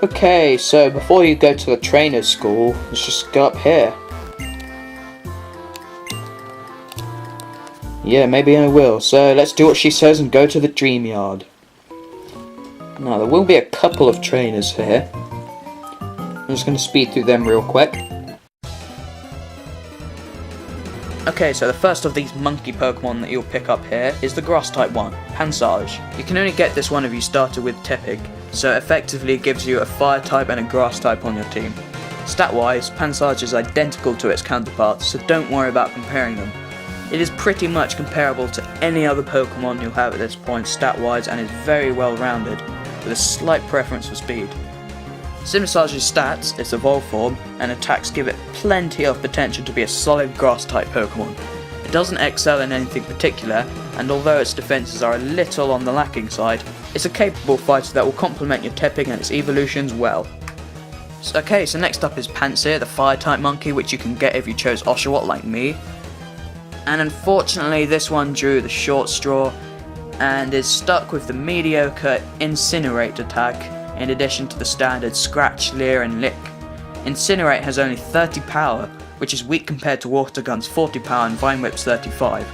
Okay, so before you go to the trainer's school, let's just go up here. Yeah, maybe I will. So let's do what she says and go to the Dreamyard. Now, there will be a couple of trainers here. I'm just going to speed through them real quick. Okay, so the first of these monkey Pokemon that you'll pick up here is the grass type one, Pansage. You can only get this one if you started with Tepig, so effectively it gives you a fire type and a grass type on your team. Stat wise, Pansage is identical to its counterparts, so don't worry about comparing them. It is pretty much comparable to any other Pokemon you'll have at this point stat wise and is very well rounded, with a slight preference for speed. Simisage's stats, its evolved form, and attacks give it plenty of potential to be a solid grass type Pokemon. It doesn't excel in anything particular, and although its defences are a little on the lacking side, it's a capable fighter that will complement your Tepig and its evolutions well. Okay, so next up is Pansear, the fire type monkey, which you can get if you chose Oshawott like me. And unfortunately this one drew the short straw and is stuck with the mediocre Incinerate attack in addition to the standard Scratch, Leer and Lick. Incinerate has only 30 power, which is weak compared to Water Gun's 40 power and Vine Whip's 35,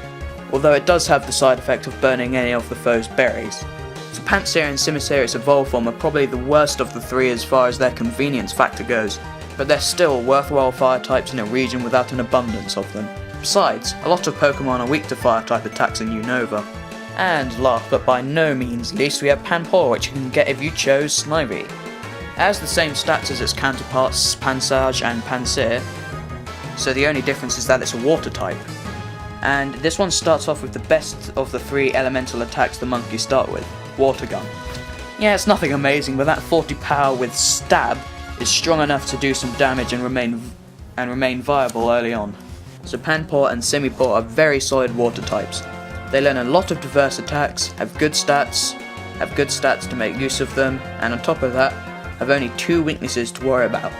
although it does have the side effect of burning any of the foe's berries. So Pansear and Simisaur's evolved form are probably the worst of the three as far as their convenience factor goes, but they're still worthwhile fire types in a region without an abundance of them. Besides, a lot of Pokemon are weak to fire type attacks in Unova. And last but by no means least, we have Panpour, which you can get if you chose Snivy. It has the same stats as its counterparts Pansage and Pansear, so the only difference is that it's a water type. And this one starts off with the best of the three elemental attacks the monkeys start with, Water Gun. Yeah, it's nothing amazing, but that 40 power with Stab is strong enough to do some damage and remain viable early on. So Panpour and Simipour are very solid water types. They learn a lot of diverse attacks, have good stats to make use of them, and on top of that, have only two weaknesses to worry about.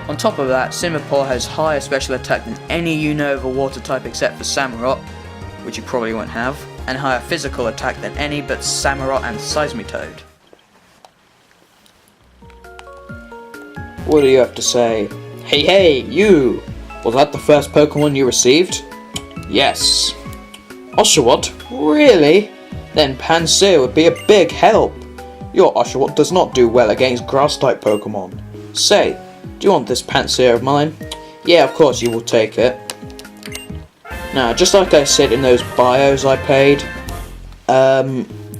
On top of that, Simipour has higher special attack than any Unova water type except for Samurott, which you probably won't have, and higher physical attack than any but Samurott and Seismitoad. What do you have to say? Hey, you! Was that the first Pokemon you received? Yes. Oshawott? Really? Then Pansear would be a big help. Your Oshawott does not do well against grass-type Pokemon. Say, do you want this Pansear of mine? Yeah, of course you will take it. Now, just like I said in those bios I paid,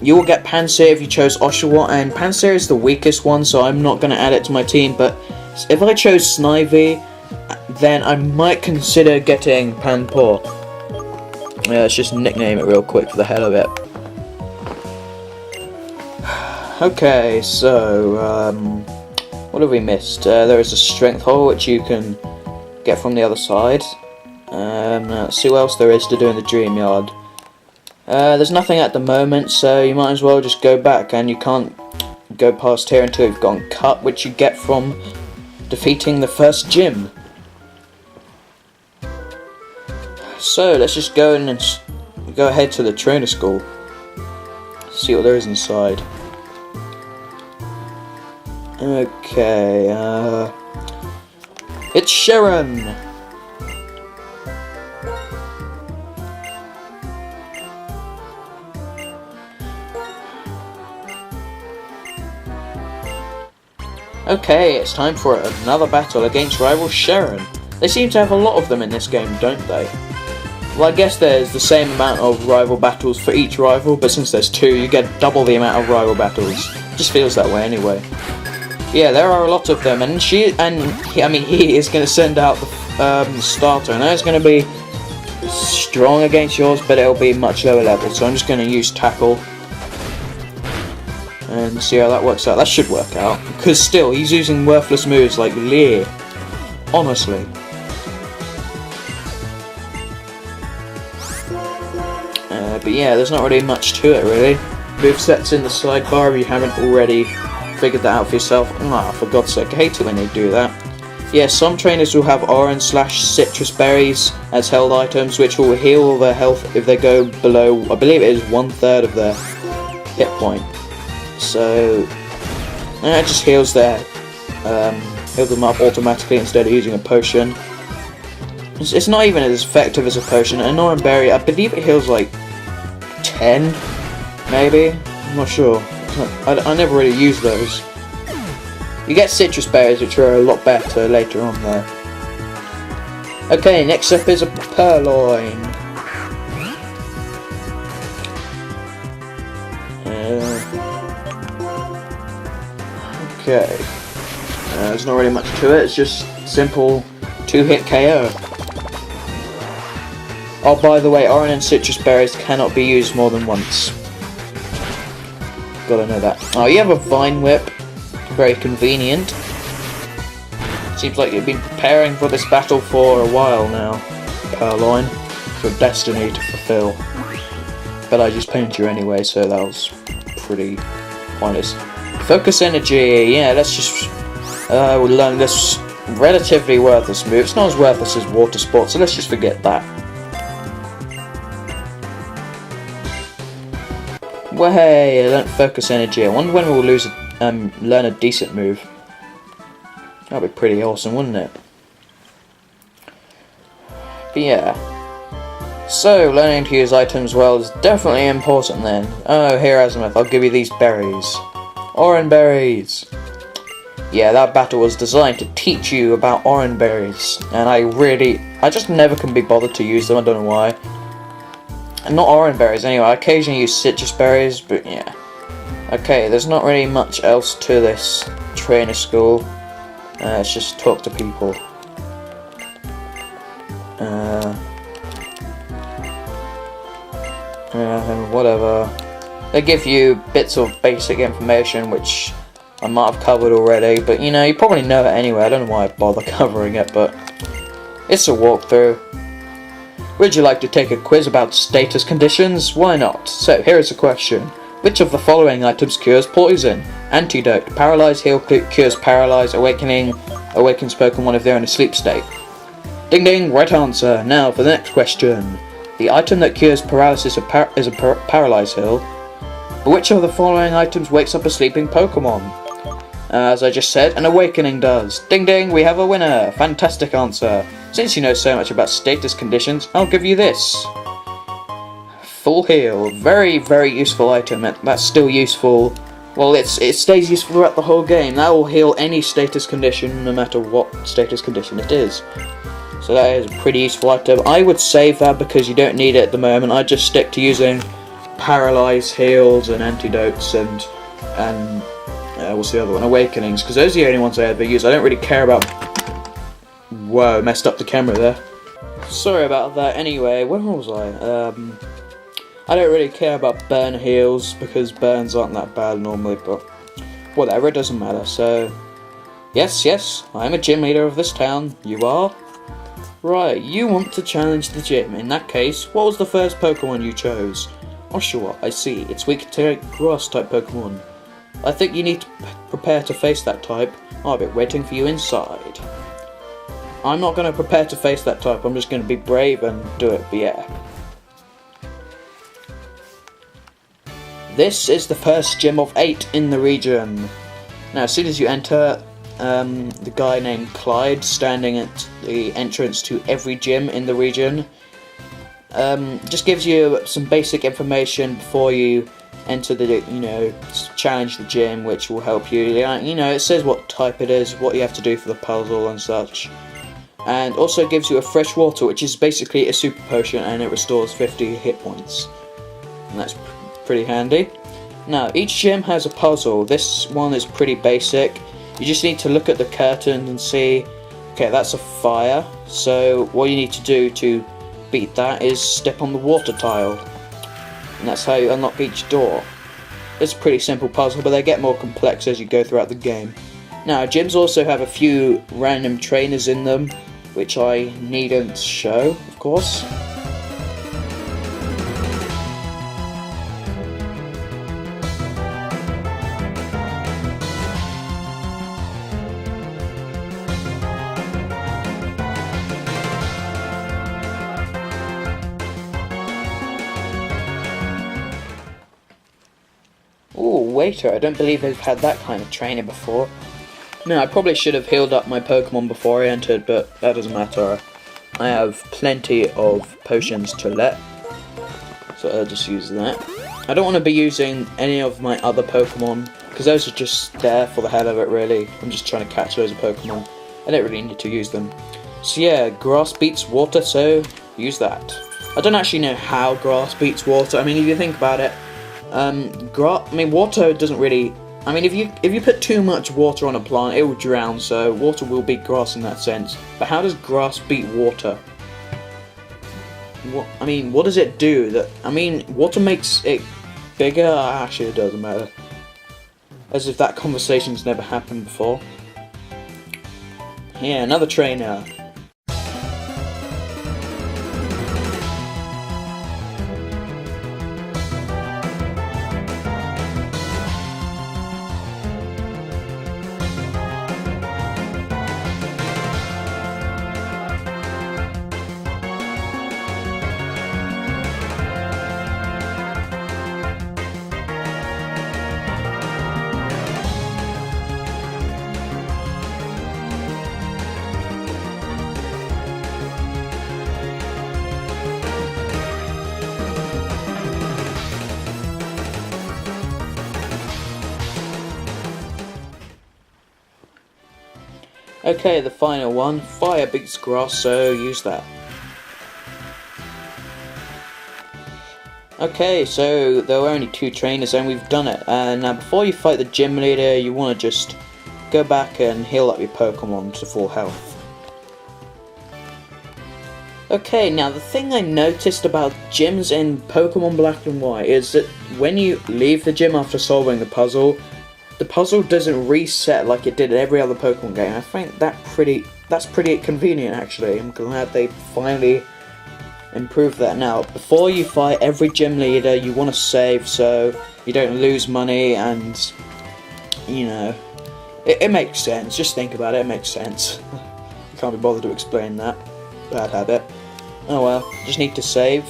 you will get Pansear if you chose Oshawott, and Pansear is the weakest one, so I'm not going to add it to my team, but if I chose Snivy, then I might consider getting Panpour. Yeah, let's just nickname it real quick for the hell of it. Okay, so, what have we missed? There is a strength hole which you can get from the other side. Let's see what else there is to do in the Dreamyard. There's nothing at the moment, so you might as well just go back, and you can't go past here until you've gotten cut, which you get from defeating the first gym. So let's just go in and go ahead to the trainer school. See what there is inside. Okay, it's Cheren. Okay, it's time for another battle against rival Cheren. They seem to have a lot of them in this game, don't they? Well, I guess there's the same amount of rival battles for each rival, but since there's two, you get double the amount of rival battles. Just feels that way anyway. Yeah, there are a lot of them, and he is going to send out the starter, and that's going to be strong against yours, but it'll be much lower level, so I'm just going to use Tackle and see how that works out. That should work out, because still, he's using worthless moves like Leer. Honestly. But yeah, there's not really much to it, really. Movesets in the sidebar if you haven't already figured that out for yourself. Ah, for God's sake, I hate it when they do that. Yeah, some trainers will have orange/citrus berries as held items, which will heal their health if they go below, I believe it is 1/3 of their hit point. So, And it just heals them up automatically instead of using a potion. It's not even as effective as a potion. An Oran Berry, I believe it heals like 10, maybe? I'm not sure. I never really use those. You get citrus berries, which are a lot better later on though. Okay, next up is a purloin. Okay. There's not really much to it, it's just simple 2-hit KO. Oh, by the way, orange and citrus berries cannot be used more than once. Gotta know that. Oh, you have a vine whip. Very convenient. Seems like you've been preparing for this battle for a while now, Purloin. Your destiny to fulfill. But I just painted you anyway, so that was pretty pointless. Focus energy. Yeah, let's just we'll learn this relatively worthless move. It's not as worthless as water sport, so let's just forget that. Well, hey, I learned focus energy. I wonder when we'll learn a decent move. That'd be pretty awesome, wouldn't it? But yeah. So, learning to use items well is definitely important then. Oh, here Azimuth, I'll give you these berries. Oran berries! Yeah, that battle was designed to teach you about oran berries. And I just never can be bothered to use them, I don't know why. And not oran berries anyway, I occasionally use citrus berries, but yeah. Okay, there's not really much else to this trainer school. Let's just talk to people. Whatever. They give you bits of basic information which I might have covered already, but you know, you probably know it anyway. I don't know why I bother covering it, but it's a walkthrough. Would you like to take a quiz about status conditions? Why not? So, here is a question. Which of the following items cures poison? Antidote. Paralyze heal cures paralyze. Awakening awakens Pokemon if they're in a sleep state. Ding ding, right answer. Now for the next question. The item that cures paralysis is a paralyze heal. But which of the following items wakes up a sleeping Pokemon? As I just said, an awakening does. Ding ding, we have a winner. Fantastic answer. Since you know so much about status conditions, I'll give you this. Full heal. Very, very useful item. That's still useful. Well, it stays useful throughout the whole game. That will heal any status condition, no matter what status condition it is. So that is a pretty useful item. I would save that because you don't need it at the moment. I just stick to using paralyze heals and antidotes and what's the other one? Awakenings, because those are the only ones I ever use. I don't really care about. Whoa, messed up the camera there. Sorry about that. Anyway, where was I? I don't really care about burn heals because burns aren't that bad normally, but whatever, it doesn't matter. So, yes, I'm a gym leader of this town. You are? Right, you want to challenge the gym. In that case, what was the first Pokemon you chose? Oshawott, I see. It's weak to grass-type Pokemon. I think you need to prepare to face that type. I'll be waiting for you inside. I'm not going to prepare to face that type. I'm just going to be brave and do it, but yeah. This is the first gym of 8 in the region. Now, as soon as you enter, the guy named Clyde standing at the entrance to every gym in the region just gives you some basic information before you enter the, challenge the gym, which will help you. It says what type it is, what you have to do for the puzzle and such. And also gives you a fresh water, which is basically a super potion, and it restores 50 hit points. And that's pretty handy. Now, each gym has a puzzle. This one is pretty basic. You just need to look at the curtain and see, okay, that's a fire. So what you need to do to beat that is step on the water tile. And that's how you unlock each door. It's a pretty simple puzzle, but they get more complex as you go throughout the game. Now, gyms also have a few random trainers in them, which I needn't show, of course. waiter. I don't believe they've had that kind of training before. No, I probably should have healed up my Pokemon before I entered, but that doesn't matter. I have plenty of potions to let, so I'll just use that. I don't want to be using any of my other Pokemon, because those are just there for the hell of it, really. I'm just trying to catch loads of Pokemon. I don't really need to use them. So yeah, grass beats water, so use that. I don't actually know how grass beats water. I mean, if you think about it, water doesn't really... I mean, if you put too much water on a plant, it will drown, so water will beat grass in that sense. But how does grass beat water? What does it do? Water makes it bigger? Actually, it doesn't matter. As if that conversation's never happened before. Yeah, another trainer. Okay, the final one. Fire beats grass, so use that. Okay, so there were only 2 trainers and we've done it. And now before you fight the gym leader, you want to just go back and heal up your Pokemon to full health. Okay, now the thing I noticed about gyms in Pokémon Black and White is that when you leave the gym after solving the puzzle doesn't reset like it did in every other Pokemon game. I think that's pretty convenient, actually. I'm glad they finally improved that. Now, before you fight every gym leader, you want to save so you don't lose money, and you know, it makes sense. Just think about it, it makes sense. You can't be bothered to explain that. Bad habit. Oh well, just need to save.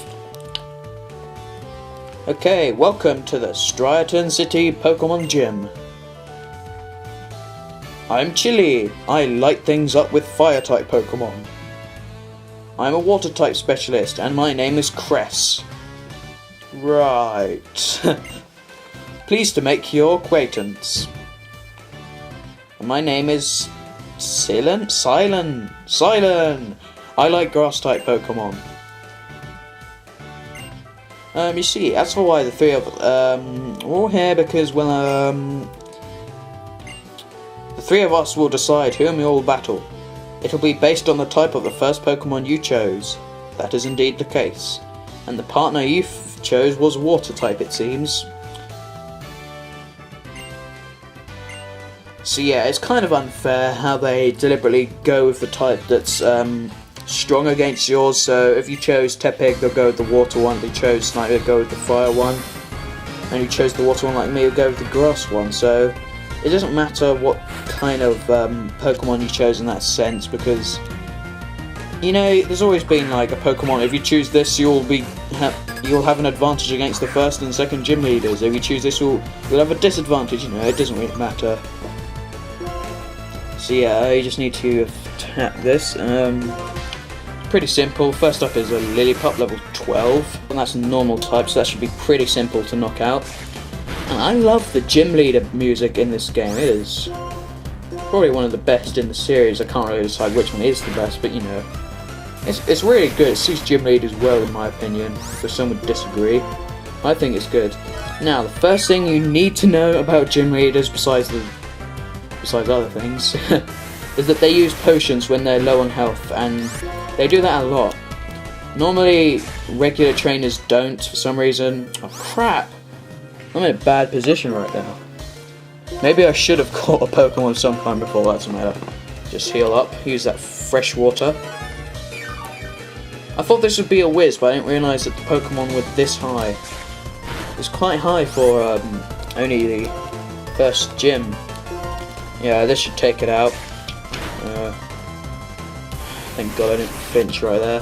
Okay, welcome to the Striaton City Pokemon Gym. I'm Chili. I light things up with fire-type Pokemon. I'm a water-type specialist, and my name is Cress. Right. Pleased to make your acquaintance. My name is... Silent? I like grass-type Pokemon. You see, as for why the 3 of we're all here because, well, the 3 of us will decide whom you will battle. It'll be based on the type of the first Pokemon you chose. That is indeed the case. And the partner you chose was water type, it seems. So yeah, it's kind of unfair how they deliberately go with the type that's strong against yours. So if you chose Tepig, they'll go with the water one. If you chose Snipe, they'll go with the fire one. And you chose the water one like me, they'll go with the grass one. So it doesn't matter what kind of Pokemon you chose in that sense, because you know, there's always been like a Pokemon, if you choose this you'll have an advantage against the first and second gym leaders. If you choose this you'll have a disadvantage, you know, it doesn't really matter. So yeah, you just need to attack this. Pretty simple. First up is a Lillipup, level 12, and that's a normal type, so that should be pretty simple to knock out. And I love the gym leader music in this game. It is probably one of the best in the series. I can't really decide which one is the best, but you know, it's really good. It suits gym leaders well, in my opinion. If some would disagree, I think it's good. Now, the first thing you need to know about gym leaders, besides other things, is that they use potions when they're low on health, and they do that a lot. Normally, regular trainers don't, for some reason. Oh crap! I'm in a bad position right now. Maybe I should have caught a Pokemon sometime before, that doesn't matter. Just heal up, use that fresh water. I thought this would be a whiz, but I didn't realise that the Pokemon were this high. It's quite high for only the first gym. Yeah, this should take it out. Thank God I didn't flinch right there.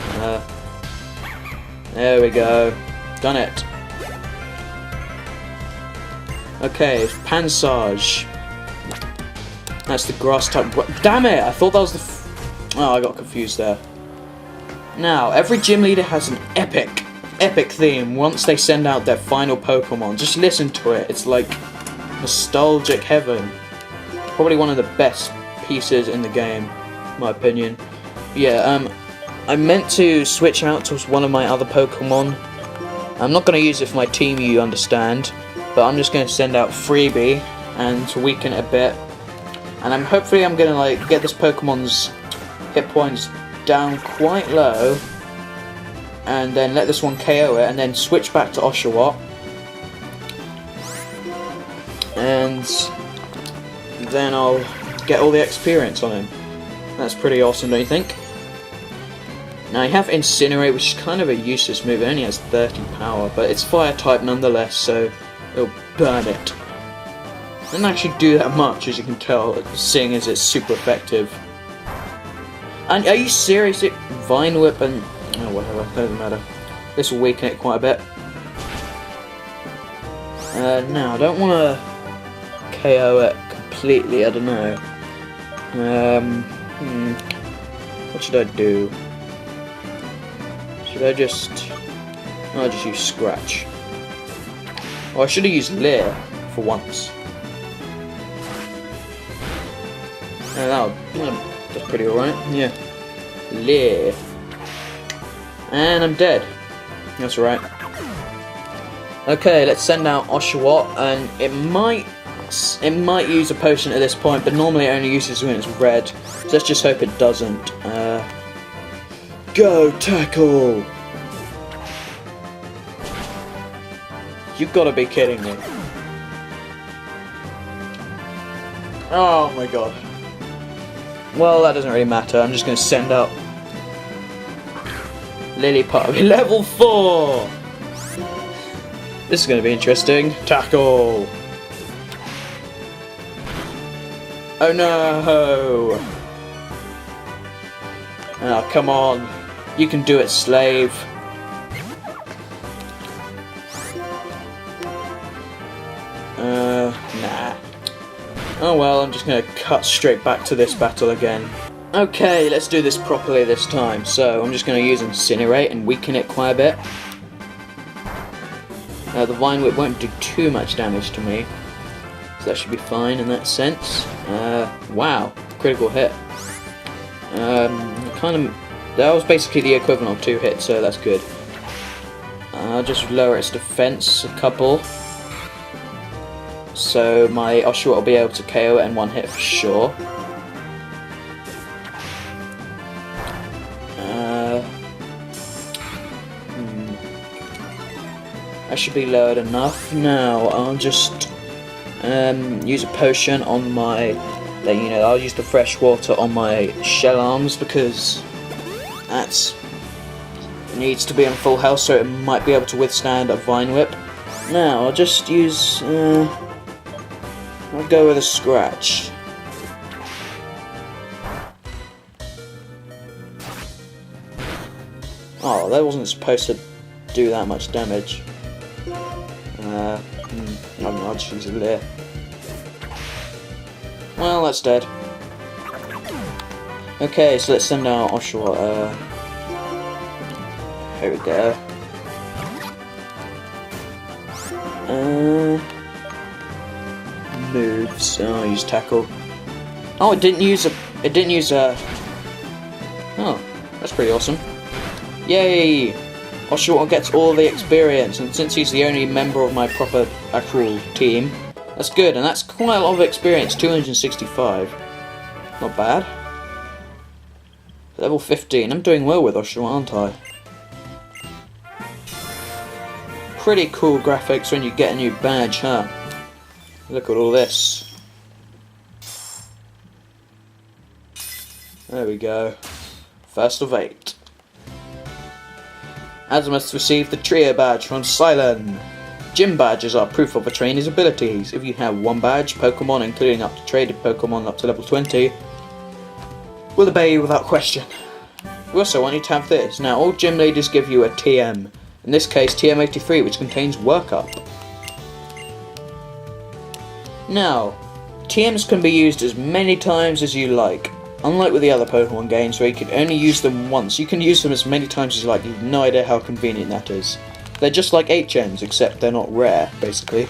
There we go. Done it. Okay, Pansage. That's the grass type. Damn it! I thought that was the. Oh, I got confused there. Now, every gym leader has an epic theme once they send out their final Pokemon. Just listen to it. It's like nostalgic heaven. Probably one of the best pieces in the game, in my opinion. Yeah, I meant to switch out to one of my other Pokemon. I'm not going to use it for my team, you understand, but I'm just going to send out Freebie and to weaken it a bit. And hopefully I'm going to like get this Pokemon's hit points down quite low, and then let this one KO it, and then switch back to Oshawott. And then I'll get all the experience on him. That's pretty awesome, don't you think? Now you have Incinerate, which is kind of a useless move. It only has 30 power, but it's fire type nonetheless, so it'll burn it. It doesn't actually do that much, as you can tell, seeing as it's super effective. And are you serious? Vine Whip and oh whatever, doesn't matter. This will weaken it quite a bit. Now I don't want to KO it completely. I don't know. What should I do? Should I just? I'll just use Scratch. Oh, I should have used Leer for once. That's pretty alright. Yeah. Leer. And I'm dead. That's right. Okay, let's send out Oshawott, and it might use a potion at this point, but normally it only uses when it's red. So let's just hope it doesn't. Go tackle! You gotta be kidding me. Oh my god. Well, that doesn't really matter. I'm just going to send up Lillipup. Level 4! This is going to be interesting. Tackle! Oh no! Oh, come on. You can do it, slave. Nah. Oh well, I'm just going to cut straight back to this battle again. Okay, let's do this properly this time. So, I'm just going to use Incinerate and weaken it quite a bit. The Vine Whip won't do too much damage to me, so that should be fine in that sense. Wow, critical hit. That was basically the equivalent of 2 hits, so that's good. I'll just lower its defense a couple, so my Oshawott will be able to KO it in 1 hit for sure. That should be lowered enough. Now I'll just use a potion on my, I'll use the fresh water on my shell arms because that's needs to be on full health, so it might be able to withstand a Vine Whip. Now I'll just use, I'll go with a Scratch. Oh, that wasn't supposed to do that much damage. I'll just use a Leer. Well, that's dead. Okay, so let's send out Oshawott. Here we go. Moves. Oh, I'll use Tackle. Oh, it didn't use a. Oh, that's pretty awesome. Yay! Oshawott gets all the experience, and since he's the only member of my proper actual team, that's good, and that's quite a lot of experience, 265. Not bad. Level 15, I'm doing well with Oshawott, aren't I? Pretty cool graphics when you get a new badge, huh? Look at all this. There we go. First of 8. Azimuth received the Trio badge from Silent. Gym badges are proof of a trainer's abilities. If you have 1 badge, Pokemon, including up to traded Pokemon up to level 20, will obey you without question. We also want you to have this. Now, all gym leaders give you a TM. In this case, TM83, which contains Workup. Now, TMs can be used as many times as you like. Unlike with the other Pokemon games where you can only use them once, you can use them as many times as you like. You have no idea how convenient that is. They're just like HMs, except they're not rare, basically.